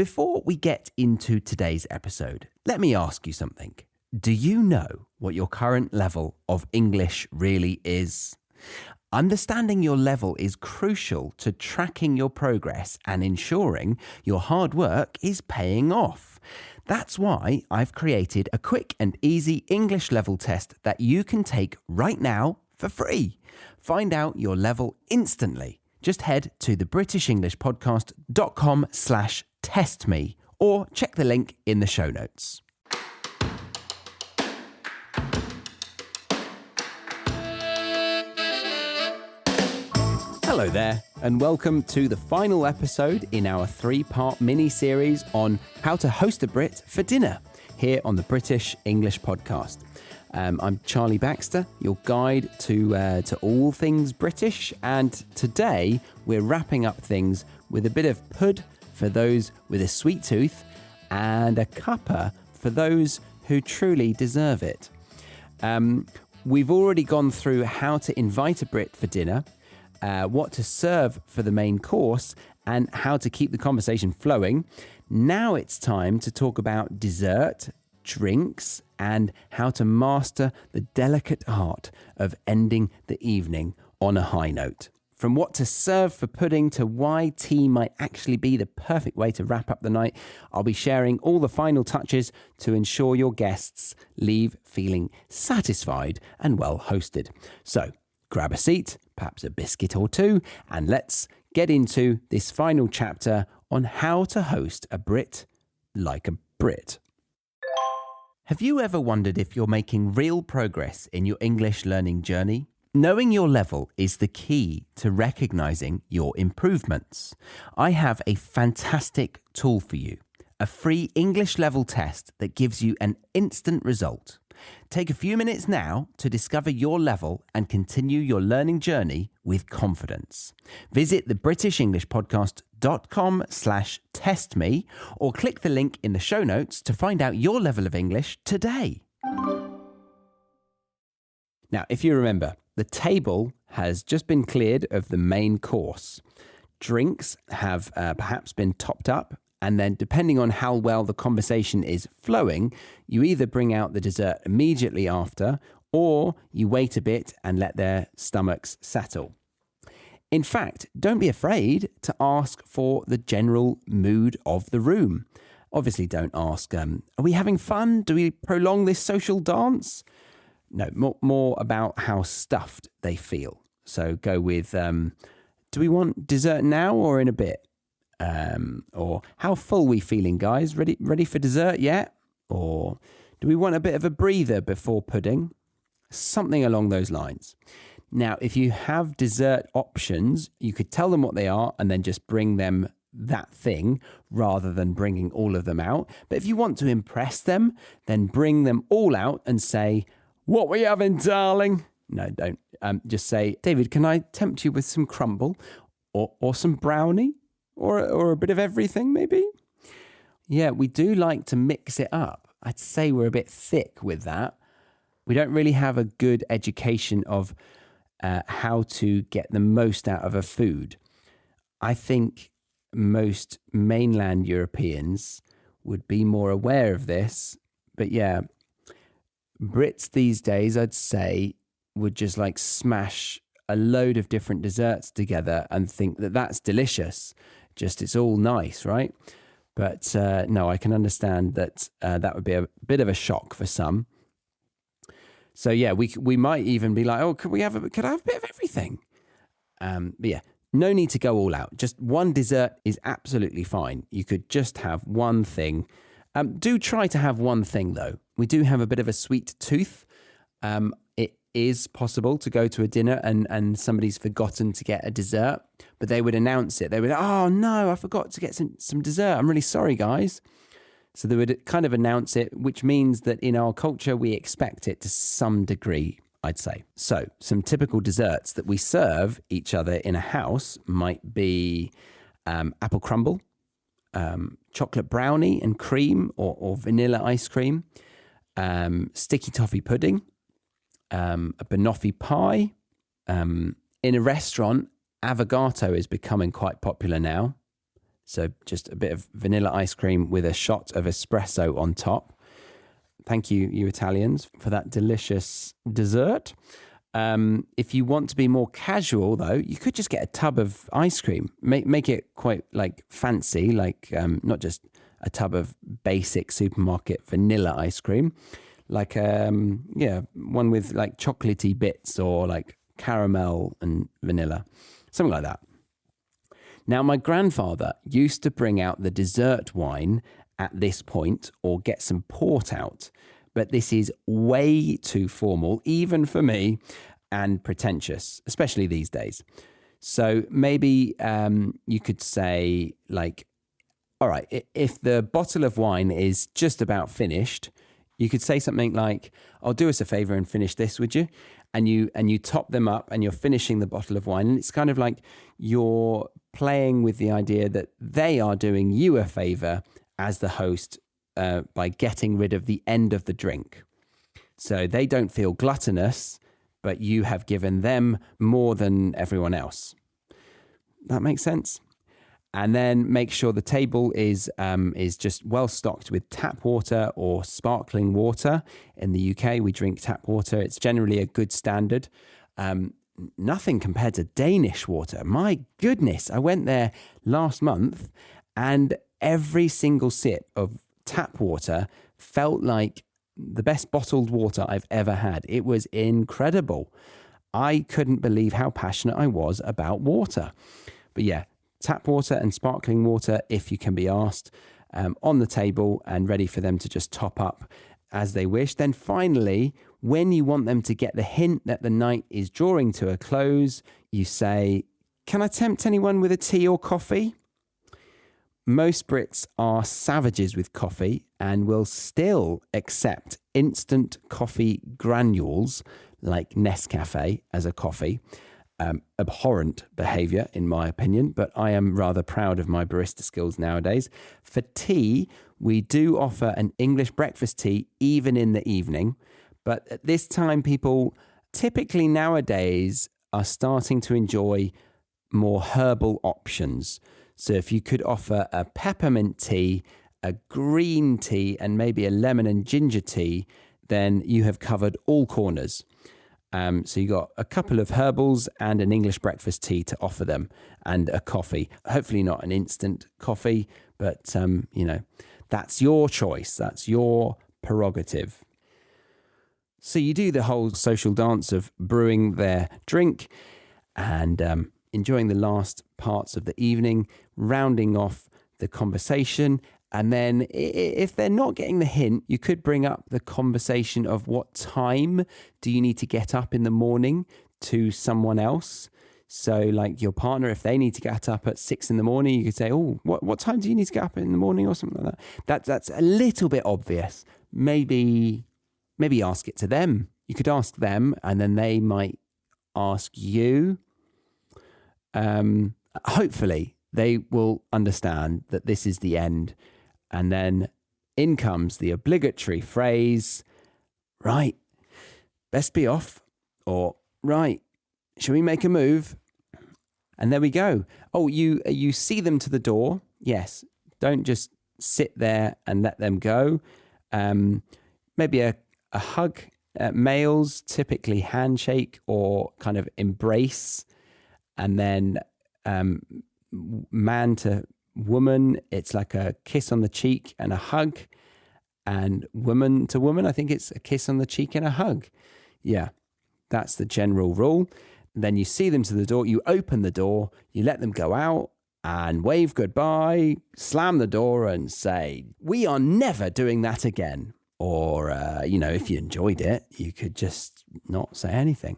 Before we get into today's episode, let me ask you something. Do you know what your current level of English really is? Understanding your level is crucial to tracking your progress and ensuring your hard work is paying off. That's why I've created a quick and easy English level test that you can take right now for free. Find out your level instantly. Just head to thebritishenglishpodcast.com/testme or check the link in the show notes. Hello there, and welcome to the final episode in our 3-part mini-series on how to host a Brit for dinner here on the British English Podcast. I'm Charlie Baxter, your guide to all things British, and today we're wrapping up things with a bit of pud for those with a sweet tooth and a cuppa for those who truly deserve it. We've already gone through how to invite a Brit for dinner, what to serve for the main course, and how to keep the conversation flowing. Now it's time to talk about dessert, drinks, and how to master the delicate art of ending the evening on a high note. From what to serve for pudding to why tea might actually be the perfect way to wrap up the night, I'll be sharing all the final touches to ensure your guests leave feeling satisfied and well hosted. So, grab a seat, perhaps a biscuit or two, and let's get into this final chapter on how to host a Brit like a Brit. Have you ever wondered if you're making real progress in your English learning journey? Knowing your level is the key to recognizing your improvements. I have a fantastic tool for you, a free English level test that gives you an instant result. Take a few minutes now to discover your level and continue your learning journey with confidence. Visit thebritishenglishpodcast.com/testme or click the link in the show notes to find out your level of English today. Now, if you remember, the table has just been cleared of the main course. Drinks have perhaps been topped up. And then depending on how well the conversation is flowing, you either bring out the dessert immediately after or you wait a bit and let their stomachs settle. In fact, don't be afraid to ask for the general mood of the room. Obviously, don't ask, are we having fun? Do we prolong this social dance? No, more about how stuffed they feel. So go with, do we want dessert now or in a bit? Or how full we feeling, guys? Ready for dessert yet? Or do we want a bit of a breather before pudding? Something along those lines. Now, if you have dessert options, you could tell them what they are and then just bring them that thing rather than bringing all of them out. But if you want to impress them, then bring them all out and say, "What were you having, darling?" No, don't. Just say, "David, can I tempt you with some crumble or some brownie? Or a bit of everything, maybe?" Yeah, we do like to mix it up. I'd say we're a bit thick with that. We don't really have a good education of how to get the most out of a food. I think most mainland Europeans would be more aware of this. But yeah, Brits these days, I'd say, would just like smash a load of different desserts together and think that that's delicious. Just it's all nice, right? But no, I can understand that that would be a bit of a shock for some. So yeah, we might even be like, "Oh, could I have a bit of everything?" But yeah, no need to go all out. Just one dessert is absolutely fine. You could just have one thing. Do try to have one thing though. We do have a bit of a sweet tooth. It is possible to go to a dinner and somebody's forgotten to get a dessert, but they would announce it. They would, "Oh no, I forgot to get some dessert. I'm really sorry, guys." So they would kind of announce it, which means that in our culture, we expect it to some degree, I'd say. So some typical desserts that we serve each other in a house might be apple crumble, chocolate brownie and cream or vanilla ice cream, sticky toffee pudding, a banoffee pie. In a restaurant, avocado is becoming quite popular now. So just a bit of vanilla ice cream with a shot of espresso on top. Thank you, you Italians, for that delicious dessert. If you want to be more casual, though, you could just get a tub of ice cream. Make it quite like fancy, like not just a tub of basic supermarket vanilla ice cream, like one with like chocolatey bits or like caramel and vanilla, something like that. Now, my grandfather used to bring out the dessert wine at this point or get some port out, but this is way too formal, even for me, and pretentious, especially these days. So maybe you could say like, all right, if the bottle of wine is just about finished, you could say something like, "Oh, do us a favor and finish this, would you?" And you top them up and you're finishing the bottle of wine. And it's kind of like you're playing with the idea that they are doing you a favor as the host by getting rid of the end of the drink. So they don't feel gluttonous, but you have given them more than everyone else. That makes sense? And then make sure the table is just well stocked with tap water or sparkling water. In the UK, we drink tap water. It's generally a good standard. Nothing compared to Danish water. My goodness, I went there last month and every single sip of tap water felt like the best bottled water I've ever had. It was incredible. I couldn't believe how passionate I was about water. But yeah, tap water and sparkling water, if you can be asked, on the table and ready for them to just top up as they wish. Then finally, when you want them to get the hint that the night is drawing to a close, you say, "Can I tempt anyone with a tea or coffee?" Most Brits are savages with coffee and will still accept instant coffee granules like Nescafe as a coffee. Abhorrent behaviour, in my opinion, but I am rather proud of my barista skills nowadays. For tea, we do offer an English breakfast tea even in the evening, but at this time, people typically nowadays are starting to enjoy more herbal options. So if you could offer a peppermint tea, a green tea, and maybe a lemon and ginger tea, then you have covered all corners. So you got a couple of herbals and an English breakfast tea to offer them and a coffee. Hopefully not an instant coffee, but, that's your choice. That's your prerogative. So you do the whole social dance of brewing their drink and enjoying the last parts of the evening, rounding off the conversation. And then if they're not getting the hint, you could bring up the conversation of what time do you need to get up in the morning to someone else. So like your partner, if they need to get up at 6 a.m, you could say, "Oh, what time do you need to get up in the morning?" or something like that. That's a little bit obvious. Maybe ask it to them. You could ask them and then they might ask you. Hopefully they will understand that this is the end. And then in comes the obligatory phrase, "Right, best be off," or "Right, shall we make a move?" And there we go. Oh, you see them to the door. Yes, don't just sit there and let them go. Maybe a hug. Males typically handshake or kind of embrace. And then man to woman, it's like a kiss on the cheek and a hug. And woman to woman, I think it's a kiss on the cheek and a hug. Yeah, that's the general rule. Then you see them to the door, you open the door, you let them go out and wave goodbye, slam the door and say, "We are never doing that again." Or, if you enjoyed it, you could just not say anything.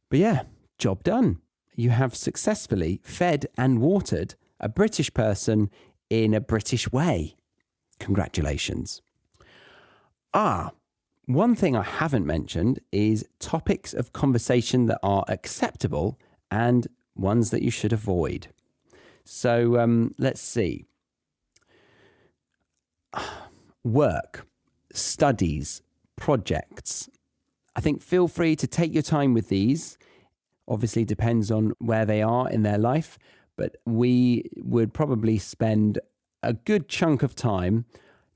But yeah, job done. You have successfully fed and watered a British person in a British way. Congratulations. One thing I haven't mentioned is topics of conversation that are acceptable and ones that you should avoid. So let's see. Work, studies, projects. I think feel free to take your time with these. Obviously depends on where they are in their life, but we would probably spend a good chunk of time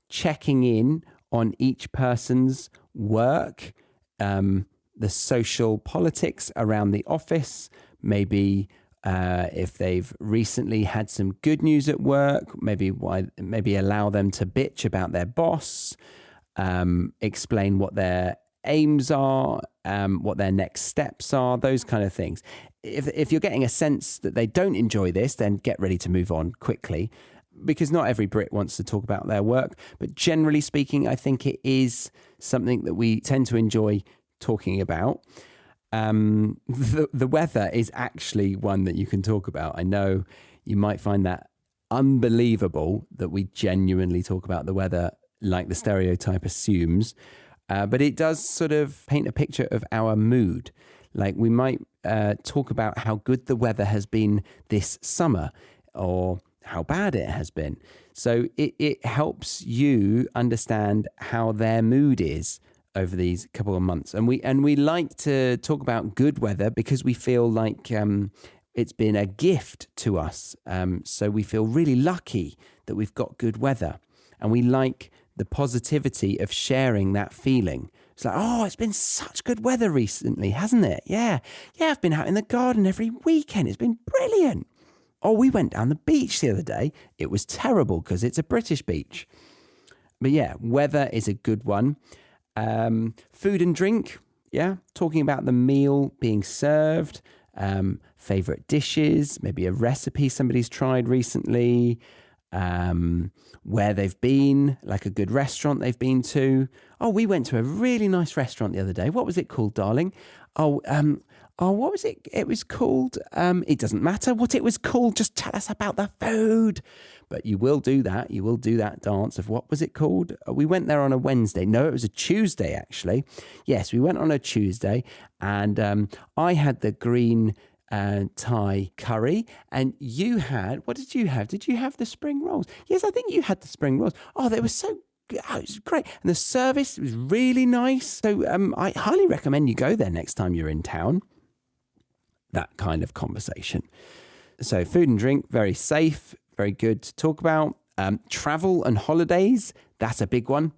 checking in on each person's work, the social politics around the office, maybe if they've recently had some good news at work, maybe allow them to bitch about their boss, explain what their aims are, what their next steps are, those kind of things. If you're getting a sense that they don't enjoy this, then get ready to move on quickly, because not every Brit wants to talk about their work. But generally speaking, I think it is something that we tend to enjoy talking about. The weather is actually one that you can talk about. I know you might find that unbelievable that we genuinely talk about the weather like the stereotype assumes, but it does sort of paint a picture of our mood. Like we might talk about how good the weather has been this summer or how bad it has been. So it helps you understand how their mood is over these couple of months. And we like to talk about good weather because we feel like it's been a gift to us. So we feel really lucky that we've got good weather. And we like the positivity of sharing that feeling. It's like, oh, it's been such good weather recently, hasn't it? Yeah, I've been out in the garden every weekend. It's been brilliant. Oh, we went down the beach the other day. It was terrible because it's a British beach. But yeah, weather is a good one. Food and drink, yeah, talking about the meal being served, favorite dishes, maybe a recipe somebody's tried recently, where they've been, like a good restaurant they've been to. Oh, we went to a really nice restaurant the other day. What was it called, darling? What was it? It was called, it doesn't matter what it was called. Just tell us about the food. But you will do that. You will do that dance of what was it called? We went there on a Wednesday. No, it was a Tuesday, actually. Yes, we went on a Tuesday and I had the green Thai curry and you had, what did you have? Did you have the spring rolls? Yes, I think you had the spring rolls. Oh, they were so good. Oh, it was great. And the service was really nice. So I highly recommend you go there next time you're in town. That kind of conversation. So food and drink, very safe, very good to talk about. Travel and holidays, that's a big one.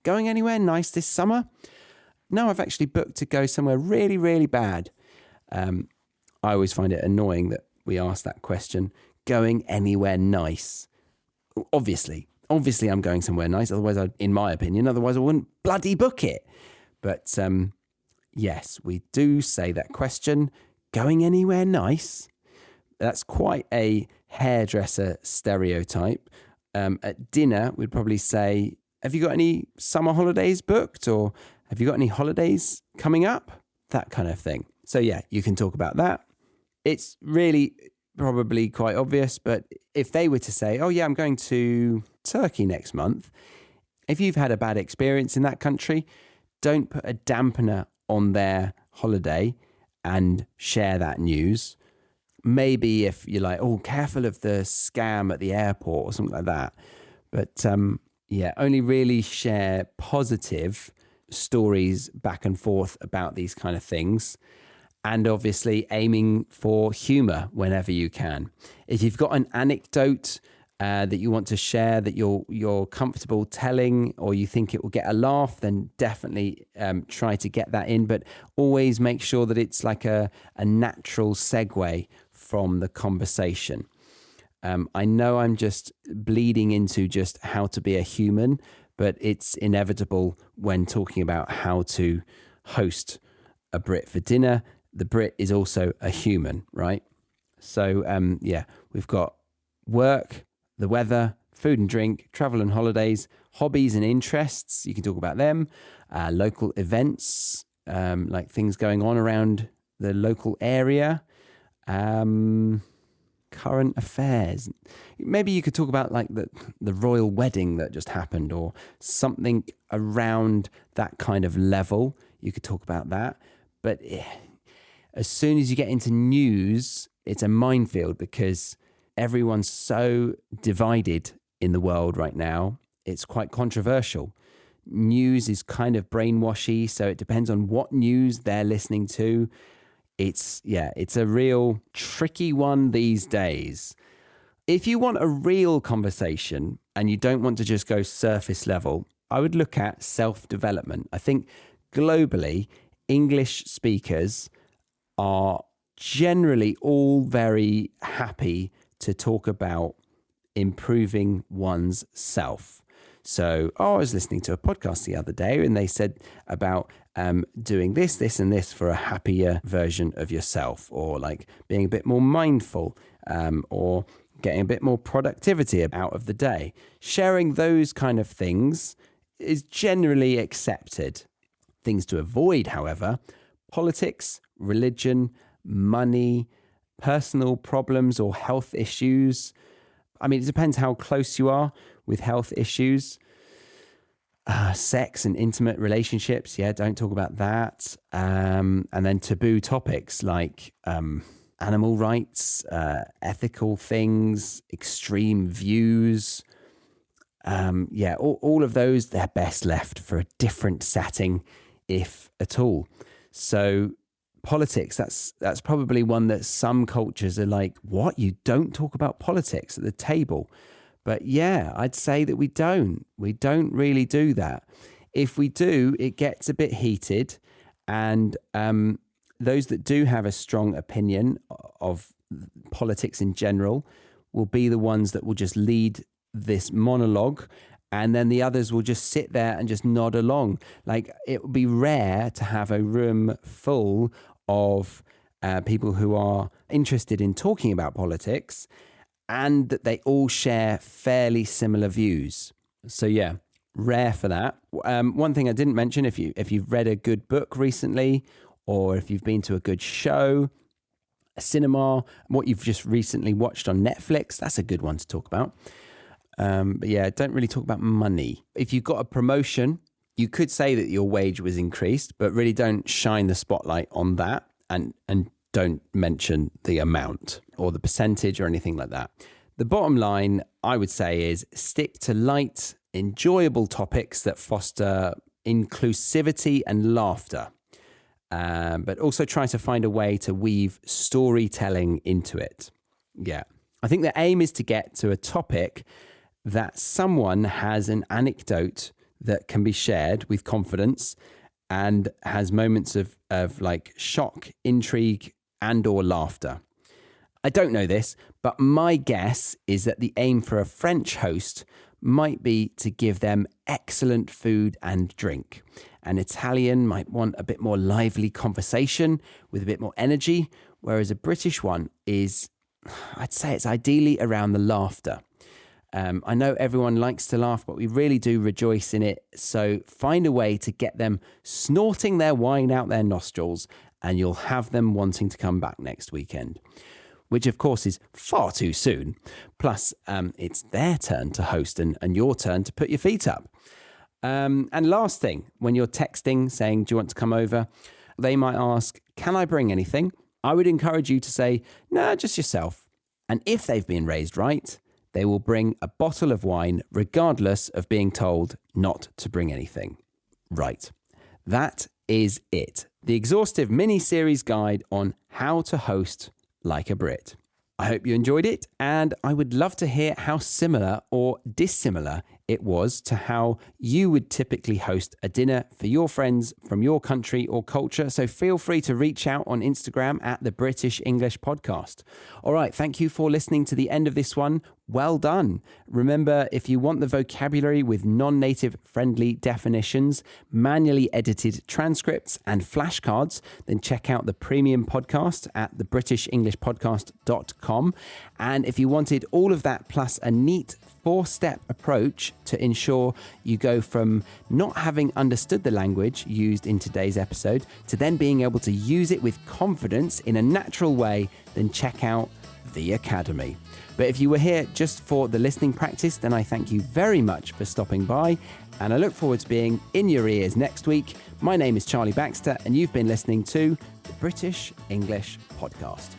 Going anywhere nice this summer? No, I've actually booked to go somewhere really, really bad. I always find it annoying that we ask that question. Going anywhere nice? Obviously I'm going somewhere nice. Otherwise, in my opinion, I wouldn't bloody book it. But yes, we do say that question. Going anywhere nice? That's quite a hairdresser stereotype. At dinner, we'd probably say, have you got any summer holidays booked? Or have you got any holidays coming up? That kind of thing. So yeah, you can talk about that. It's really probably quite obvious, but if they were to say, oh yeah, I'm going to Turkey next month, if you've had a bad experience in that country, don't put a dampener on their holiday and share that news. Maybe if you're like, oh, careful of the scam at the airport or something like that. But yeah, only really share positive stories back and forth about these kind of things. And obviously aiming for humor whenever you can. If you've got an anecdote that you want to share that you're comfortable telling, or you think it will get a laugh, then definitely try to get that in. But always make sure that it's like a natural segue from the conversation. I know I'm just bleeding into just how to be a human, but it's inevitable when talking about how to host a Brit for dinner. The Brit is also a human, right? So yeah, we've got work, the weather, food and drink, travel and holidays, hobbies and interests. You can talk about them. Local events, like things going on around the local area. Current affairs. Maybe you could talk about like the royal wedding that just happened, or something around that kind of level. You could talk about that. But as soon as you get into news, it's a minefield because everyone's so divided in the world right now. It's quite controversial. News is kind of brainwashy, so it depends on what news they're listening to. It's a real tricky one these days. If you want a real conversation and you don't want to just go surface level, I would look at self-development. I think globally, English speakers are generally all very happy to talk about improving one's self. So, I was listening to a podcast the other day and they said about doing this, and this for a happier version of yourself, or like being a bit more mindful, or getting a bit more productivity out of the day. Sharing those kind of things is generally accepted. Things to avoid, however, politics, religion, money, personal problems or health issues. I mean, it depends how close you are with health issues. Sex and intimate relationships, don't talk about that. And then taboo topics like animal rights, ethical things, extreme views. All of those, they're best left for a different setting, if at all. So politics, that's probably one that some cultures are like, what? You don't talk about politics at the table? But I'd say that we don't really do that. If we do, it gets a bit heated, and those that do have a strong opinion of politics in general will be the ones that will just lead this monologue, and then the others will just sit there and just nod along. Like, it would be rare to have a room full of people who are interested in talking about politics and that they all share fairly similar views. So rare for that. One thing I didn't mention, if you've read a good book recently, or if you've been to a good show, a cinema, what you've just recently watched on Netflix, that's a good one to talk about. Don't really talk about money. If you've got a promotion, you could say that your wage was increased, but really don't shine the spotlight on that, and don't mention the amount or the percentage or anything like that. The bottom line, I would say, is stick to light, enjoyable topics that foster inclusivity and laughter. But also try to find a way to weave storytelling into it. I think the aim is to get to a topic that someone has an anecdote that can be shared with confidence and has moments of like shock, intrigue, and or laughter. I don't know this, but my guess is that the aim for a French host might be to give them excellent food and drink. An Italian might want a bit more lively conversation with a bit more energy, whereas a British one is, I'd say it's ideally around the laughter. I know everyone likes to laugh, but we really do rejoice in it. So find a way to get them snorting their wine out their nostrils, and you'll have them wanting to come back next weekend, which of course is far too soon. Plus, it's their turn to host and your turn to put your feet up. And last thing, when you're texting saying, do you want to come over? They might ask, can I bring anything? I would encourage you to say, no, just yourself. And if they've been raised right, they will bring a bottle of wine, regardless of being told not to bring anything. Right. That is it. The exhaustive mini-series guide on how to host like a Brit. I hope you enjoyed it, and I would love to hear how similar or dissimilar it was to how you would typically host a dinner for your friends from your country or culture. So feel free to reach out on Instagram at the British English Podcast. All right, thank you for listening to the end of this one. Well done. Remember, if you want the vocabulary with non-native friendly definitions, manually edited transcripts and flashcards, then check out the premium podcast at thebritishenglishpodcast.com. And if you wanted all of that plus a neat 4-step approach to ensure you go from not having understood the language used in today's episode to then being able to use it with confidence in a natural way, then check out the Academy. But if you were here just for the listening practice, then I thank you very much for stopping by, and I look forward to being in your ears next week. My name is Charlie Baxter, and you've been listening to the British English Podcast.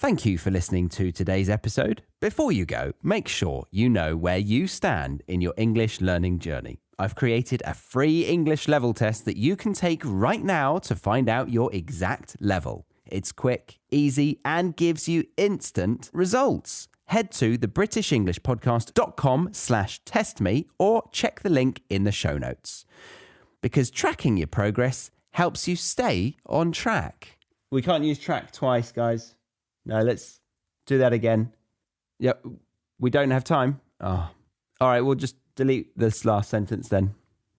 Thank you for listening to today's episode. Before you go, make sure you know where you stand in your English learning journey. I've created a free English level test that you can take right now to find out your exact level. It's quick, easy, and gives you instant results. Head to thebritishenglishpodcast.com/testme or check the link in the show notes. Because tracking your progress helps you stay on track. We can't use track twice, guys. No, let's do that again. Yeah, we don't have time. Oh. All right, we'll just delete this last sentence then.